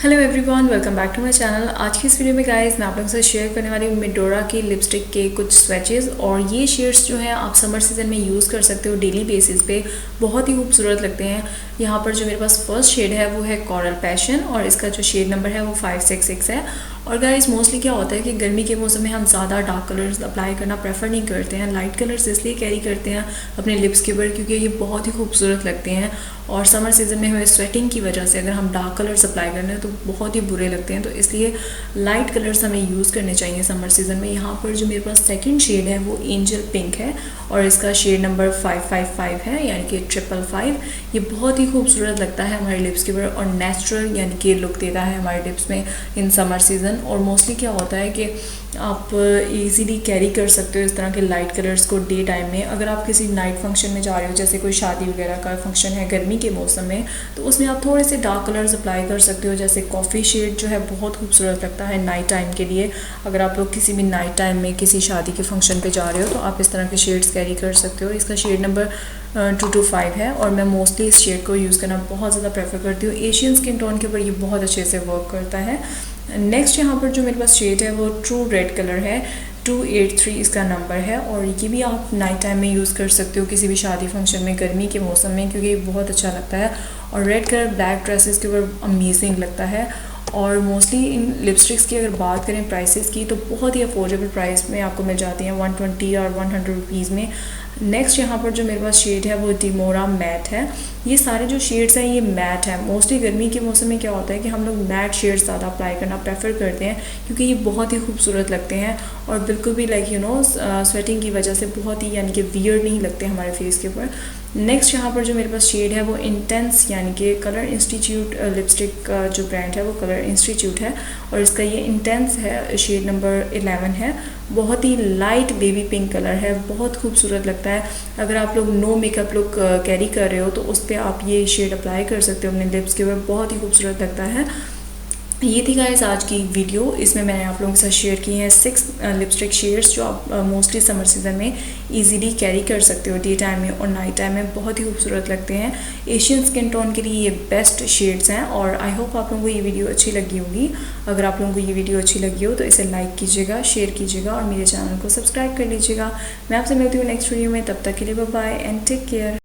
Hello everyone, welcome back to my channel. आज की इस वीडियो में गाइस मैं आप लोगों से शेयर करने वाली हूँ मिडोरा की लिपस्टिक के कुछ स्वैचेस। और ये शेड्स जो हैं आप समर सीजन में यूज़ कर सकते हो डेली बेसिस पे, बहुत ही खूबसूरत लगते हैं। यहाँ पर जो मेरे पास फर्स्ट शेड है वो है कोरल पैशन और इसका जो शेड नंबर है वो 566 है। और गाइस मोस्टली क्या होता है कि गर्मी के मौसम में हम ज़्यादा डार्क कलर्स अप्लाई करना प्रेफर नहीं करते हैं, लाइट कलर्स इसलिए कैरी करते हैं अपने लिप्स के ऊपर क्योंकि ये बहुत ही खूबसूरत लगते हैं। और समर सीज़न में हमें स्वेटिंग की वजह से अगर हम डार्क कलर्स अप्लाई करते हैं तो बहुत ही बुरे लगते हैं, तो इसलिए लाइट कलर्स हमें यूज़ करने चाहिए समर सीज़न में। यहाँ पर जो मेरे पास सेकंड शेड है वो एंजल पिंक है और इसका शेड नंबर 555 है, यानी कि 555। ये बहुत ही खूबसूरत लगता है हमारे लिप्स के ऊपर और नेचुरल यानी कि लुक देता है हमारे लिप्स में इन समर सीज़न। और मोस्टली क्या होता है कि आप इजीली कैरी कर सकते हो इस तरह के लाइट कलर्स को डे टाइम में। अगर आप किसी नाइट फंक्शन में जा रहे हो, जैसे कोई शादी वगैरह का फंक्शन है गर्मी के मौसम में, तो उसमें आप थोड़े से डार्क कलर्स अप्लाई कर सकते हो। जैसे कॉफ़ी शेड जो है बहुत खूबसूरत लगता है नाइट टाइम के लिए। अगर आप लोग किसी भी नाइट टाइम में किसी शादी के फंक्शन पे जा रहे हो तो आप इस तरह के शेड्स कैरी कर सकते हो। इसका शेड नंबर 225 है और मैं मोस्टली इस शेड को यूज़ करना बहुत ज़्यादा प्रेफर करती हूँ। एशियन स्किन टोन के ऊपर ये बहुत अच्छे से वर्क करता है। नेक्स्ट यहाँ पर जो मेरे पास शेड है वो ट्रू रेड कलर है, 283 इसका नंबर है। और ये भी आप नाइट टाइम में यूज़ कर सकते हो किसी भी शादी फंक्शन में गर्मी के मौसम में, क्योंकि ये बहुत अच्छा लगता है। और रेड कलर ब्लैक ड्रेसेस के ऊपर अमेजिंग लगता है। और मोस्टली इन लिपस्टिक्स की अगर बात करें प्राइसेस की तो बहुत ही अफोर्डेबल प्राइस में आपको मिल जाती हैं, 120 और 100 रुपीज़ में। नेक्स्ट यहाँ पर जो मेरे पास शेड है वो डिमोरा मैट है। ये सारे जो शेड्स हैं ये मैट है। मोस्टली गर्मी के मौसम में क्या होता है कि हम लोग मैट शेड्स ज़्यादा अप्लाई करना प्रेफर करते हैं क्योंकि ये बहुत ही खूबसूरत लगते हैं और बिल्कुल भी स्वेटिंग की वजह से बहुत ही यानी कि वियर्ड नहीं लगते हमारे फेस के ऊपर। नेक्स्ट यहाँ पर जो मेरे पास शेड है वो इंटेंस यानी कि कलर इंस्टीट्यूट लिपस्टिक का जो ब्रांड है वो कलर इंस्टीट्यूट है और इसका ये इंटेंस है, शेड नंबर 11 है। बहुत ही लाइट बेबी पिंक कलर है, बहुत खूबसूरत लगता है। अगर आप लोग नो मेकअप लुक कैरी कर रहे हो तो उस पर आप ये शेड अप्लाई कर सकते हो अपने लिप्स के ऊपर, बहुत ही खूबसूरत लगता है। ये थी गाइस आज की वीडियो। इसमें मैंने आप लोगों के साथ शेयर की हैं 6 लिपस्टिक शेड्स जो आप मोस्टली समर सीजन में इजीली कैरी कर सकते हो डे टाइम में और नाइट टाइम में, बहुत ही खूबसूरत लगते हैं। एशियन स्किन टोन के लिए ये बेस्ट शेड्स हैं और आई होप आप लोगों को ये वीडियो अच्छी लगी होगी। अगर आप लोगों को ये वीडियो अच्छी लगी हो तो इसे लाइक कीजिएगा, शेयर कीजिएगा और मेरे चैनल को सब्सक्राइब कर लीजिएगा। मैं आपसे मिलती हूँ नेक्स्ट वीडियो में, तब तक के लिए bye bye and take care.